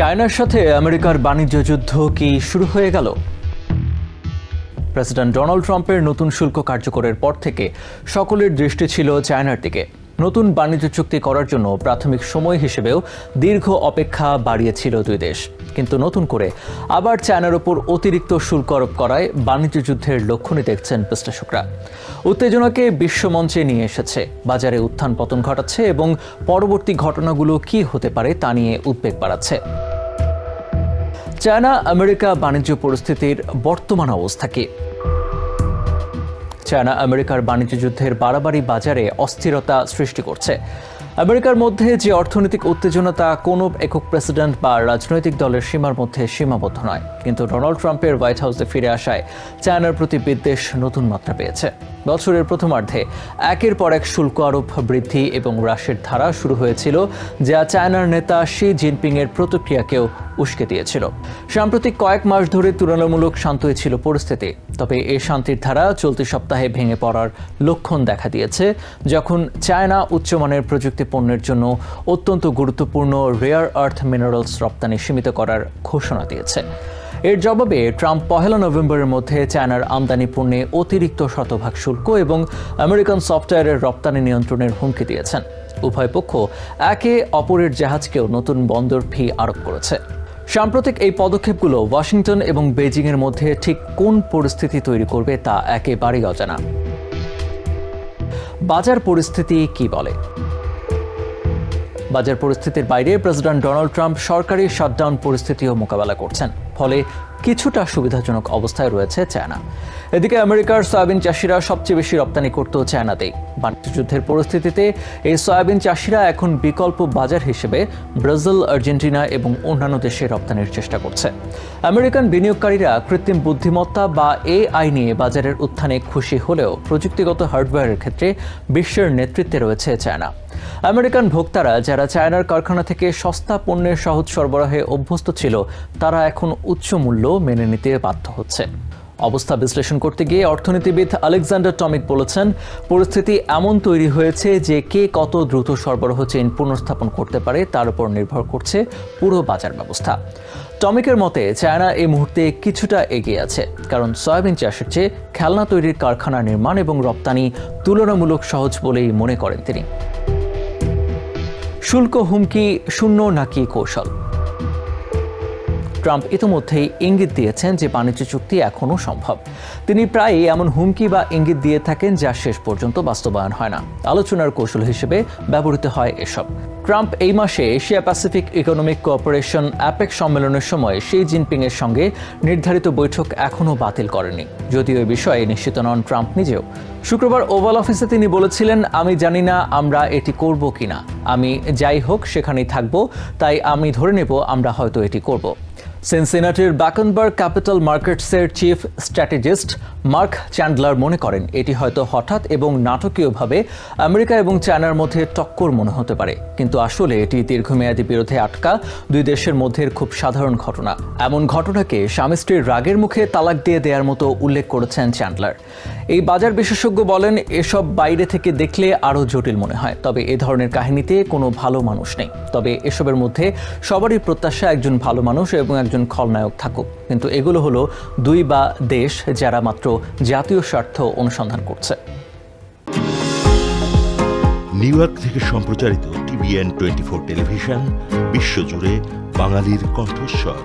চায়নার সাথে আমেরিকার বাণিজ্য যুদ্ধ কি শুরু হয়ে গেল? প্রেসিডেন্ট ডোনাল্ড ট্রাম্পের নতুন শুল্ক কার্যকরের পর থেকে সকলের দৃষ্টি ছিল চায়নার দিকে। নতুন বাণিজ্য চুক্তি করার জন্য প্রাথমিক সময় হিসেবেও দীর্ঘ অপেক্ষা বাড়িয়েছিল দুই দেশ, কিন্তু নতুন করে আবার চায়নার উপর অতিরিক্ত শুল্ক আরোপ করায় বাণিজ্য যুদ্ধের লক্ষণই দেখছেন বিশ্লেষকরা। উত্তেজনাকে বিশ্বমঞ্চে নিয়ে এসেছে, বাজারে উত্থান পতন ঘটাচ্ছে এবং পরবর্তী ঘটনাগুলো কি হতে পারে তা নিয়ে উদ্বেগ বাড়াচ্ছে। চায়না আমেরিকা বাণিজ্য পরিস্থিতির বর্তমান অবস্থা কি? চায়না আমেরিকার বাণিজ্য যুদ্ধের বাড়াবাড়ি বাজারে অস্থিরতা সৃষ্টি করছে। আমেরিকার মধ্যে যে অর্থনৈতিক উত্তেজনা তা কোনো একক প্রেসিডেন্ট বা রাজনৈতিক দলের সীমার মধ্যে সীমাবদ্ধ নয়, কিন্তু ডোনাল্ড ট্রাম্পের হোয়াইট হাউসে ফিরে আসায় চায়নার প্রতি বিদ্বেষ নতুন মাত্রা পেয়েছে। বছরের প্রথমার্ধে একের পর এক শুল্ক আরোপ বৃদ্ধি এবং হ্রাসের ধারা শুরু হয়েছিল, যা চায়নার নেতা শি জিনপিংয়ের প্রতিক্রিয়াকেও উস্কে দিয়েছিল। সাম্প্রতিক কয়েক মাস ধরে তুলনামূলক শান্তই ছিল পরিস্থিতি, তবে এই শান্তির ধারা চলতি সপ্তাহে ভেঙে পড়ার লক্ষণ দেখা দিয়েছে, যখন চায়না উচ্চমানের প্রযুক্তি পণ্যের জন্য অত্যন্ত গুরুত্বপূর্ণ রেয়ার আর্থ মিনারেলস রপ্তানি সীমিত করার ঘোষণা দিয়েছে। এর জবাবে ট্রাম্প 1 নভেম্বরের মধ্যে চায়নার আমদানি পণ্যে অতিরিক্ত শতভাগ শুল্ক এবং আমেরিকান সফটওয়্যারের রপ্তানি নিয়ন্ত্রণের হুমকি দিয়েছেন। উভয় পক্ষ একে অপরের জাহাজকেও নতুন বন্দর ফি আরোপ করেছে। সাম্প্রতিক এই পদক্ষেপগুলো ওয়াশিংটন এবং বেজিংয়ের মধ্যে ঠিক কোন পরিস্থিতি তৈরি করবে তা একেবারেই অজানা। বাজার পরিস্থিতি কি বলে? বাজার পরিস্থিতির বাইরে প্রেসিডেন্ট ডোনাল্ড ট্রাম্প সরকারি শাটডাউন পরিস্থিতিও মোকাবেলা করছেন, ফলে কিছুটা সুবিধাজনক অবস্থায় রয়েছে চায়না। এদিকে আমেরিকার সয়াবিন চাষিরা সবচেয়ে বেশি রপ্তানি করত চায়নাতেই। বাণিজ্য যুদ্ধের পরিস্থিতিতে এই সয়াবিন চাষিরা এখন বিকল্প বাজার হিসেবে ব্রাজিল, আর্জেন্টিনা এবং অন্যান্য দেশে রপ্তানির চেষ্টা করছে। আমেরিকান বিনিয়োগকারীরা কৃত্রিম বুদ্ধিমত্তা বা AI নিয়ে বাজারের উত্থানে খুশি হলেও প্রযুক্তিগত হার্ডওয়্যারের ক্ষেত্রে বিশ্বের নেতৃত্বে রয়েছে চায়না। আমেরিকান ভোক্তারা যারা চায়নার কারখানা থেকে সস্তা পণ্যের সহজ সরবরাহে অভ্যস্ত ছিল, তারা এখন উচ্চ মূল্য মেনে নিতে বাধ্য হচ্ছে। অবস্থা বিশ্লেষণ করতে গিয়ে অর্থনীতিবিদ আলেকজান্ডার টমিক বলেছেন, পরিস্থিতি এমন তৈরি হয়েছে যে কে কত দ্রুত সরবরাহ চেইন পুনর্স্থাপন করতে পারে তার উপর নির্ভর করছে পুরো বাজার ব্যবস্থা। টমিকের মতে চায়না এই মুহূর্তে কিছুটা এগিয়ে আছে, কারণ সয়াবিন চাষের চেয়ে খেলনা তৈরির কারখানা নির্মাণ এবং রপ্তানি তুলনামূলক সহজ বলেই মনে করেন তিনি। শুল্ক হুমকি শূন্য নাকি কৌশল? ট্রাম্প ইতিমধ্যেই ইঙ্গিত দিয়েছেন যে বাণিজ্য চুক্তি এখনও সম্ভব। তিনি প্রায়ই এমন হুমকি বা ইঙ্গিত দিয়ে থাকেন যা শেষ পর্যন্ত বাস্তবায়ন হয় না। আলোচনার কৌশল হিসেবে ব্যবহৃত হয় এসব। ট্রাম্প এই মাসে Asia Pacific economic cooperation APEC সম্মেলনের সময় শি জিনপিংয়ের সঙ্গে নির্ধারিত বৈঠক এখনও বাতিল করেনি, যদিও এই বিষয়ে নিশ্চিত নন ট্রাম্প নিজেও। শুক্রবার ওভাল অফিসে তিনি বলেছিলেন, আমি জানি না আমরা এটি করব কিনা, আমি যাই হোক সেখানেই থাকব, তাই আমি ধরে নেব আমরা হয়তো এটি করব। সিনসিনাটির ব্যাকনবার্গ ক্যাপিটাল মার্কেটসের চিফ স্ট্র্যাটেজিস্ট মার্ক চ্যান্ডলার মনে করেন, এটি হয়তো হঠাৎ এবং নাটকীয়ভাবে আমেরিকা এবং চায়নার মধ্যে টক্কর মনে হতে পারে, কিন্তু আসলে এটি দীর্ঘমেয়াদী বিরোধে আটকা দুই দেশের মধ্যে খুব সাধারণ ঘটনা। এমন ঘটনাকে স্বামী স্ত্রীর রাগের মুখে তালাক দিয়ে দেওয়ার মতো উল্লেখ করেছেন চ্যান্ডলার। এই বাজার বিশেষজ্ঞ বলেন, এসব বাইরে থেকে দেখলে আরও জটিল মনে হয়, তবে এ ধরনের কাহিনীতে কোনো ভালো মানুষ নেই। তবে এসবের মধ্যে সবারই প্রত্যাশা একজন ভালো মানুষ এবং একজন খলনায়ক থাকুক, কিন্তু এগুলো হলো দুই বা দেশ যারা মাত্র জাতীয় স্বার্থ অনুসন্ধান করছে। নিউ ইয়র্ক থেকে সম্প্রচারিত TVN 24 টেলিভিশন বিশ্বজুড়ে বাঙালির কণ্ঠস্বর।